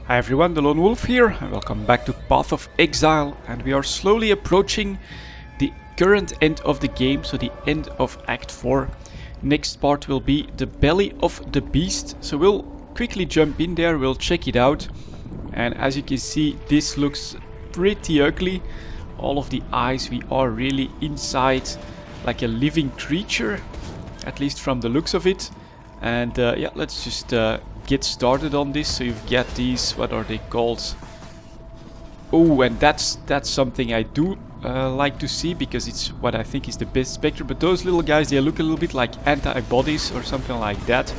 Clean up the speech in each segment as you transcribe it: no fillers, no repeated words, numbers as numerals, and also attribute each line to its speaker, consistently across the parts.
Speaker 1: Hi everyone, delonewolf here, and welcome back to Path of Exile, and we are slowly approaching the current end of the game, so the end of Act 4. Next part will be the belly of the beast, so we'll quickly jump in there, we'll check it out, and as you can see, this looks pretty ugly. All of the eyes, we are really inside like a living creature, at least from the looks of it. And yeah, let's just get started on this. So you've got these, what are they called? Oh, and that's something I do like to see, because it's what I think is the best spectre. But those little guys, they look a little bit like antibodies or something like that.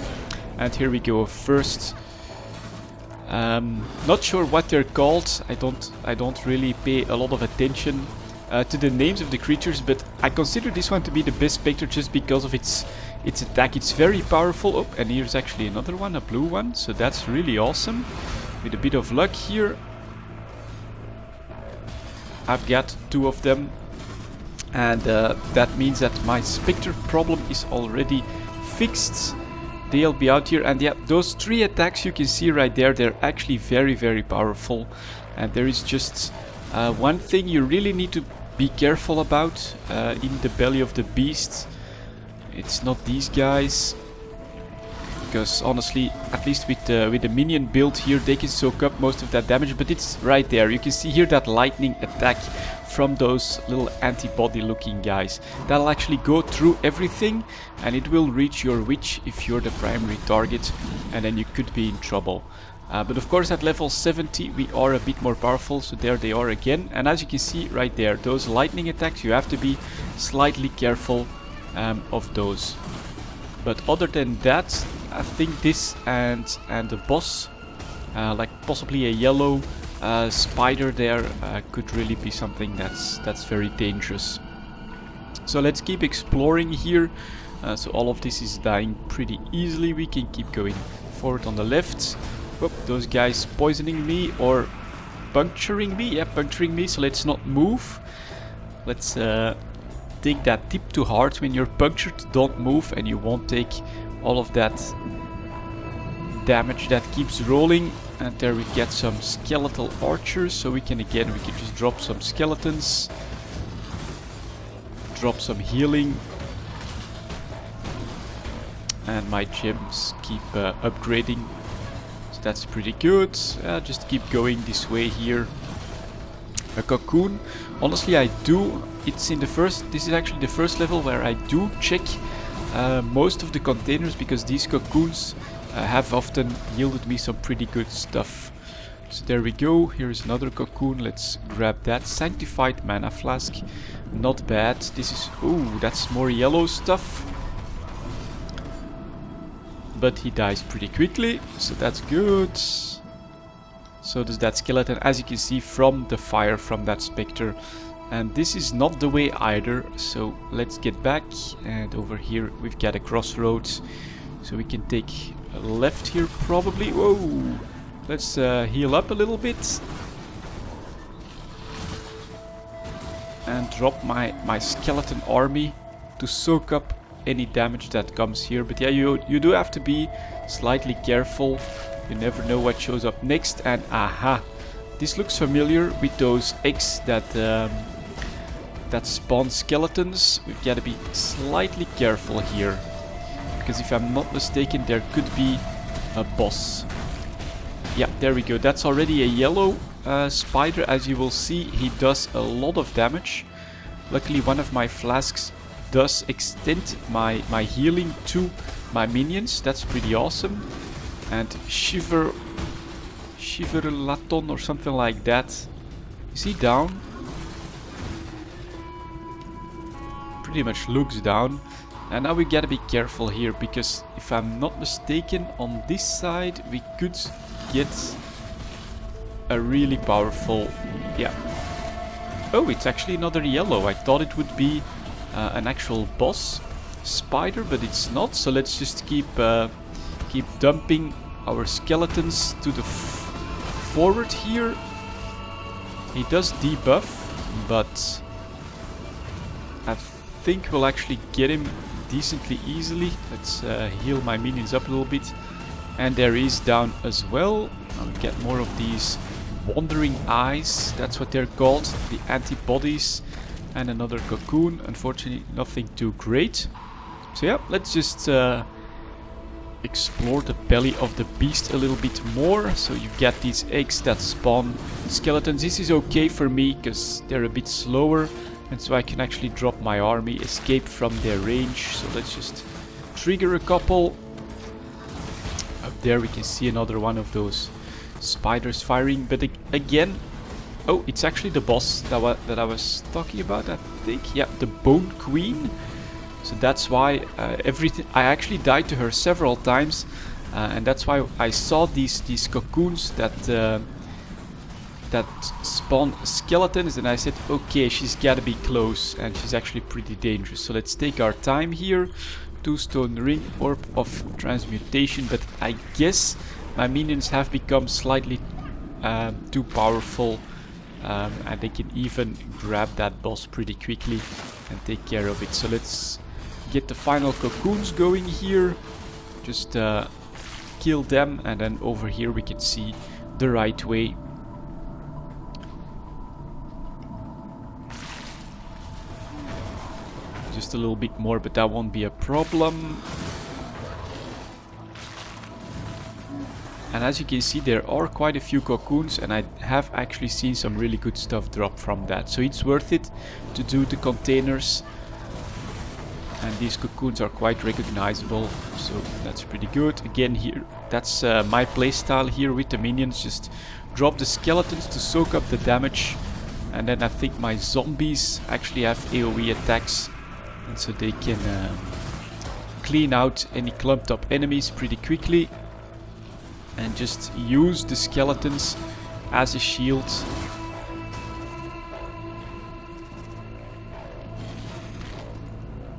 Speaker 1: And here we go, first. Not sure what they're called. I don't really pay a lot of attention to the names of the creatures, but I consider this one to be the best spectre just because of its attack. It's very powerful. Oh, and here's actually another one, a blue one, so that's really awesome. With a bit of luck here, I've got two of them, and that means that my spectre problem is already fixed. They'll be out here, and yeah, those three attacks you can see right there, they're actually very powerful. And there is just one thing you really need to be careful about in the belly of the beast. It's not these guys, because honestly, at least with the minion build here, they can soak up most of that damage. But it's right there, you can see here that lightning attack from those little antibody looking guys. That'll actually go through everything, and it will reach your witch if you're the primary target, and then you could be in trouble. But of course at level 70 we are a bit more powerful, so there they are again. And as you can see right there, those lightning attacks, you have to be slightly careful of those. But other than that, I think this and the boss, like possibly a yellow spider there, could really be something that's very dangerous. So let's keep exploring here. So all of this is dying pretty easily. We can keep going forward on the left. Oh, those guys poisoning me or puncturing me. Yeah, puncturing me, so let's not move. Let's take that tip to heart. When you're punctured, don't move, and you won't take all of that damage that keeps rolling. And there we get some skeletal archers, so we can just drop some skeletons, drop some healing, and my gems keep upgrading. So that's pretty good. Just keep going this way here. A cocoon. Honestly, I do. It's in the first. This is actually the first level where I do check most of the containers, because these cocoons have often yielded me some pretty good stuff. So there we go. Here's another cocoon. Let's grab that. Sanctified mana flask. Not bad. This is. Ooh, that's more yellow stuff. But he dies pretty quickly, so that's good. So does that skeleton, as you can see from the fire from that spectre. And this is not the way either, so let's get back. And over here we've got a crossroads, so we can take a left here probably. Whoa! Let's heal up a little bit. And drop my skeleton army to soak up any damage that comes here. But yeah, you do have to be slightly careful. You never know what shows up next. And aha, this looks familiar with those eggs that spawn skeletons. We've got to be slightly careful here, because if I'm not mistaken, there could be a boss. Yeah, there we go. That's already a yellow spider. As you will see, he does a lot of damage. Luckily, one of my flasks does extend my healing to my minions. That's pretty awesome. And Shiverlaton or something like that. Is he down? Pretty much looks down. And now we gotta be careful here, because if I'm not mistaken, on this side we could get a really powerful. Yeah. Oh, it's actually another yellow. I thought it would be an actual boss spider, but it's not. So let's just keep dumping our skeletons to the forward here. He does debuff, but I think we'll actually get him decently easily. Let's heal my minions up a little bit. And there is down as well. I'll get more of these wandering eyes. That's what they're called. The antibodies. And another cocoon. Unfortunately, nothing too great. So yeah, let's just explore the belly of the beast a little bit more. So you get these eggs that spawn skeletons. This is okay for me because they're a bit slower. And so I can actually drop my army, escape from their range. So let's just trigger a couple. Up there we can see another one of those spiders firing. But again, oh, it's actually the boss that I was talking about, I think. Yeah, the Bone Queen. So that's why I actually died to her several times. And that's why I saw these cocoons that spawn skeletons, and I said, okay, she's gotta be close, and she's actually pretty dangerous. So let's take our time here. 2-stone ring, orb of transmutation, but I guess my minions have become slightly too powerful, and they can even grab that boss pretty quickly and take care of it. So let's get the final cocoons going here. Just kill them, and then over here we can see the right way. Just a little bit more, but that won't be a problem. And as you can see, there are quite a few cocoons, and I have actually seen some really good stuff drop from that. So it's worth it to do the containers. And these cocoons are quite recognizable, so that's pretty good. Again, here, that's my playstyle here with the minions. Just drop the skeletons to soak up the damage. And then I think my zombies actually have AoE attacks. And so they can clean out any clumped up enemies pretty quickly. And just use the skeletons as a shield.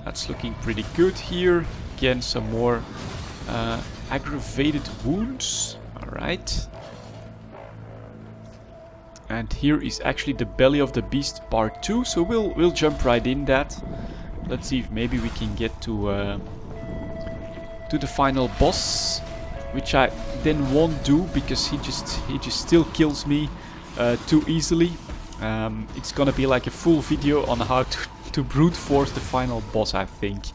Speaker 1: That's looking pretty good here. Again, some more aggravated wounds. Alright. And here is actually the belly of the beast part 2. So we'll jump right in that. Let's see if maybe we can get to the final boss, which I then won't do because he just still kills me too easily. It's gonna be like a full video on how to brute force the final boss, I think.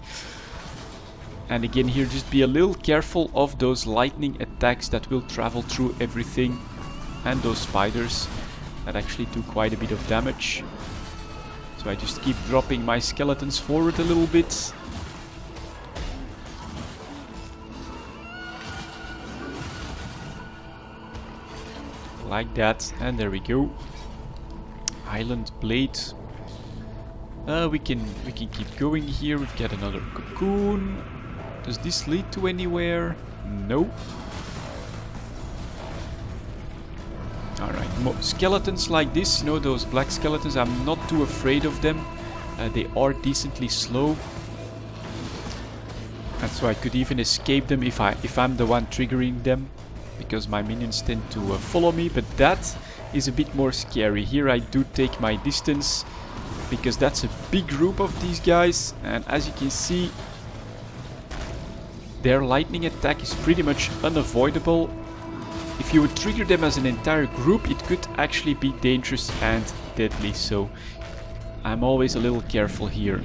Speaker 1: And again here, just be a little careful of those lightning attacks that will travel through everything, and those spiders that actually do quite a bit of damage. So I just keep dropping my skeletons forward a little bit. Like that, and there we go. Island blade. We can keep going here. We've got another cocoon. Does this lead to anywhere? No. Alright, skeletons like this, you know, those black skeletons, I'm not too afraid of them. They are decently slow. And so I could even escape them if I'm the one triggering them, because my minions tend to follow me. But that is a bit more scary. Here I do take my distance, because that's a big group of these guys. And as you can see, their lightning attack is pretty much unavoidable. If you would trigger them as an entire group, it could actually be dangerous and deadly. So I'm always a little careful here.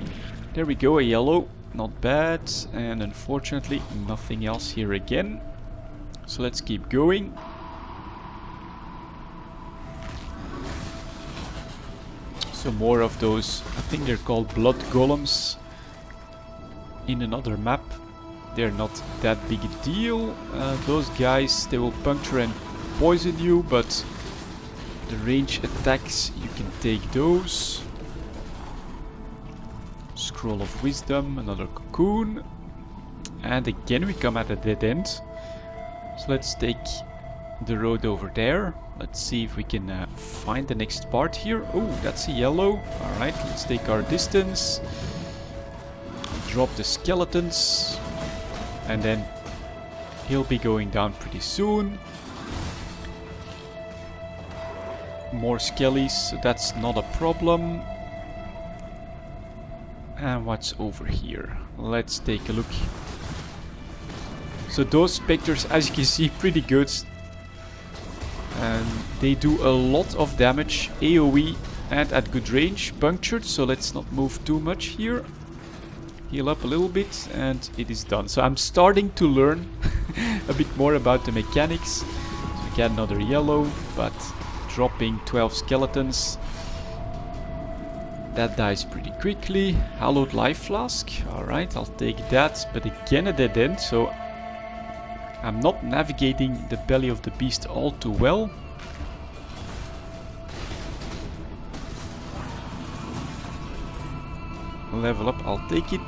Speaker 1: There we go, a yellow. Not bad. And unfortunately, nothing else here again. So let's keep going. So more of those, I think they're called blood golems, in another map. They're not that big a deal. Those guys, they will puncture and poison you, but the range attacks, you can take those. Scroll of Wisdom, another cocoon. And again we come at a dead end. So let's take the road over there. Let's see if we can find the next part here. Oh, that's a yellow. Alright, let's take our distance. Drop the skeletons. And then he'll be going down pretty soon. More skellies, so that's not a problem. And what's over here? Let's take a look. So those specters, as you can see, pretty good. And they do a lot of damage, AoE and at good range. Punctured, so let's not move too much here. Heal up a little bit and it is done. So I'm starting to learn a bit more about the mechanics. So we get another yellow, but dropping 12 skeletons. That dies pretty quickly. Hallowed life flask. Alright, I'll take that. But again a dead end, so I'm not navigating the belly of the beast all too well. Level up, I'll take it.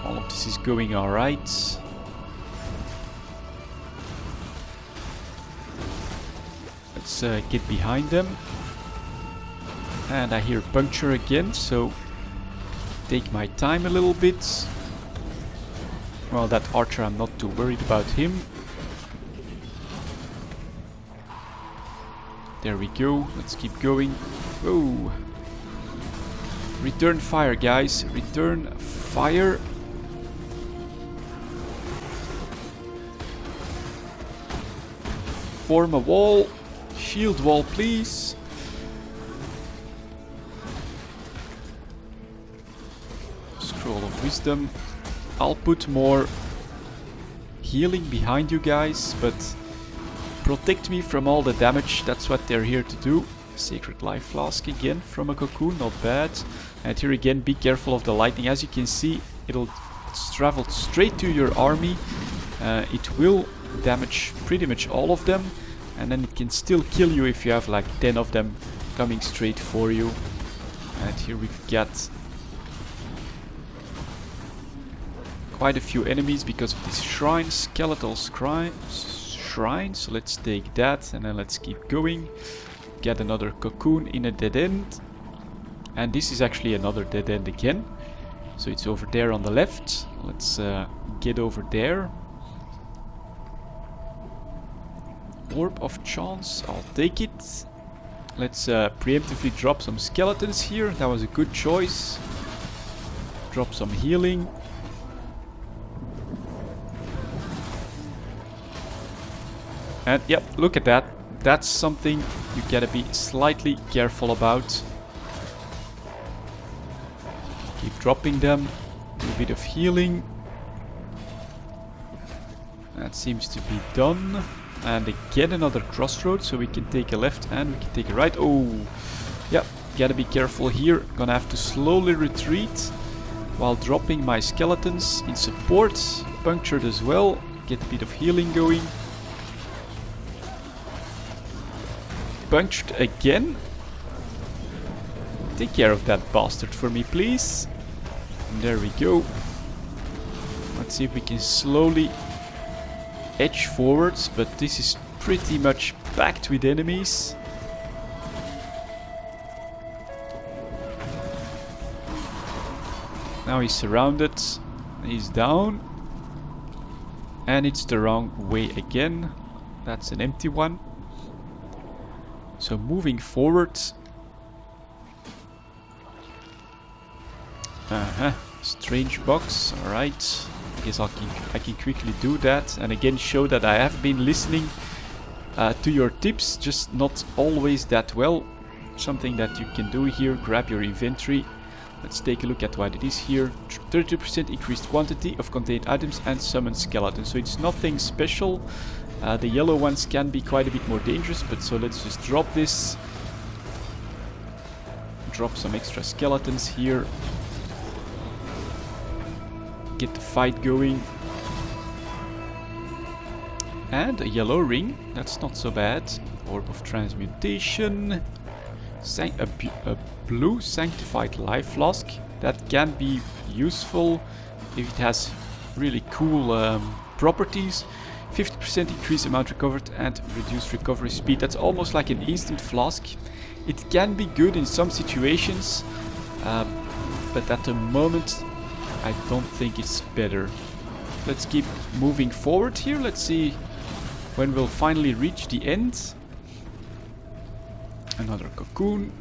Speaker 1: All of this is going alright. Let's get behind them. And I hear puncture again, so take my time a little bit. Well, that archer, I'm not too worried about him. There we go, let's keep going. Whoa. Return fire, guys. Return fire. Form a wall. Shield wall, please. Scroll of wisdom. I'll put more healing behind you guys, but protect me from all the damage. That's what they're here to do. Sacred life flask again from a cocoon, not bad. And here again, be careful of the lightning. As you can see, it's traveled straight to your army. It will damage pretty much all of them, and then it can still kill you if you have like 10 of them coming straight for you. And here we've got quite a few enemies because of this shrine, skeletal shrine. So let's take that and then let's keep going. Get another cocoon in a dead end. And this is actually another dead end again. So it's over there on the left. Let's get over there. Orb of chance, I'll take it. Let's preemptively drop some skeletons here. That was a good choice. Drop some healing. And yep, look at that. That's something you gotta be slightly careful about. Keep dropping them. Do a bit of healing. That seems to be done. And again another crossroads, so we can take a left and we can take a right. Oh, yep, gotta be careful here. Gonna have to slowly retreat while dropping my skeletons in support. Punctured as well. Get a bit of healing going. Punctured again. Take care of that bastard for me, please. And there we go. Let's see if we can slowly edge forwards, but this is pretty much packed with enemies. Now he's surrounded. He's down. And it's the wrong way again. That's an empty one. So moving forward. Strange box. Alright. I guess I can quickly do that. And again show that I have been listening to your tips. Just not always that well. Something that you can do here. Grab your inventory. Let's take a look at what it is here. 32% increased quantity of contained items and summon skeletons. So it's nothing special. The yellow ones can be quite a bit more dangerous, but so let's just drop this. Drop some extra skeletons here. Get the fight going. And a yellow ring, that's not so bad. Orb of transmutation. A blue sanctified life flask. That can be useful if it has really cool properties. 50% increased amount recovered and reduced recovery speed. That's almost like an instant flask. It can be good in some situations, but at the moment I don't think it's better. Let's keep moving forward here. Let's see when we'll finally reach the end. Another cocoon.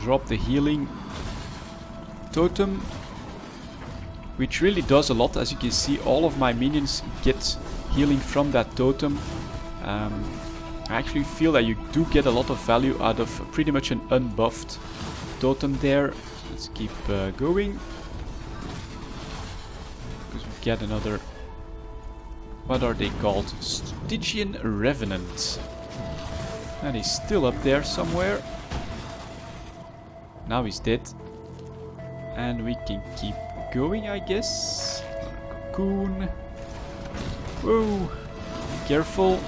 Speaker 1: Drop the healing totem. which really does a lot. As you can see, all of my minions get healing from that totem. I actually feel that you do get a lot of value out of pretty much an unbuffed totem there. Let's keep going. Because we get another... What are they called? Stygian Revenant. And he's still up there somewhere. Now he's dead. And we can keep going, I guess. Cocoon. Whoa. Be careful.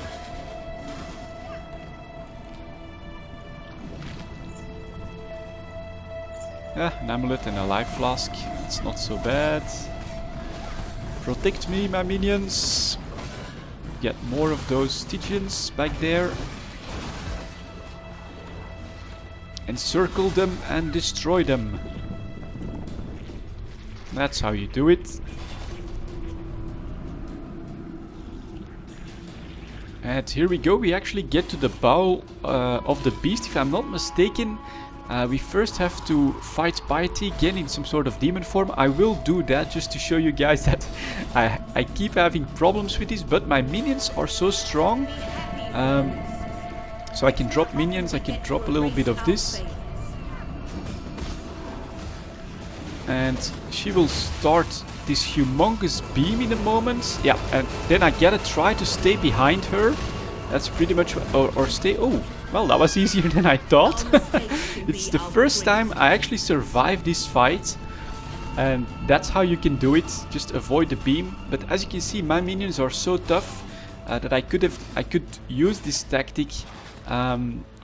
Speaker 1: An amulet and a life flask. It's not so bad. Protect me, my minions. Get more of those Stygians back there. Encircle them and destroy them. That's how you do it. And here we go. We actually get to the bowl of the beast, if I'm not mistaken. We first have to fight Piety again in some sort of demon form. I will do that just to show you guys that I keep having problems with this, but my minions are so strong. So I can drop minions, I can drop a little bit of this. And she will start this humongous beam in a moment. Yeah, and then I gotta try to stay behind her. That's pretty much... Or stay... Oh, well, that was easier than I thought. It's the first time I actually survived this fight. And that's how you can do it. Just avoid the beam. But as you can see, my minions are so tough that I could use this tactic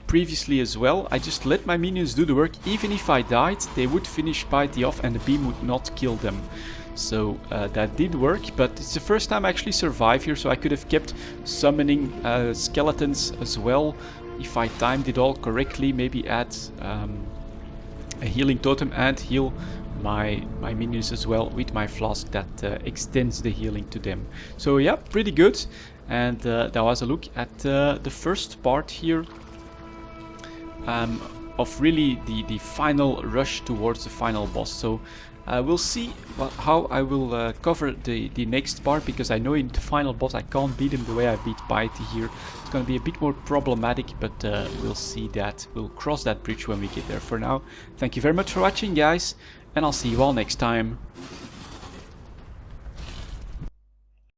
Speaker 1: previously as well. I just let my minions do the work. Even if I died, they would finish Piety off and the beam would not kill them. So that did work, but it's the first time I actually survive here, so I could have kept summoning skeletons as well. If I timed it all correctly, maybe add a healing totem and heal my minions as well with my flask that extends the healing to them. So yeah, pretty good. And that was a look at the first part here of really the final rush towards the final boss. So we'll see how I will cover the next part, because I know in the final boss I can't beat him the way I beat Piety here. It's going to be a bit more problematic, but we'll see that. We'll cross that bridge when we get there. For now, thank you very much for watching, guys, and I'll see you all next time.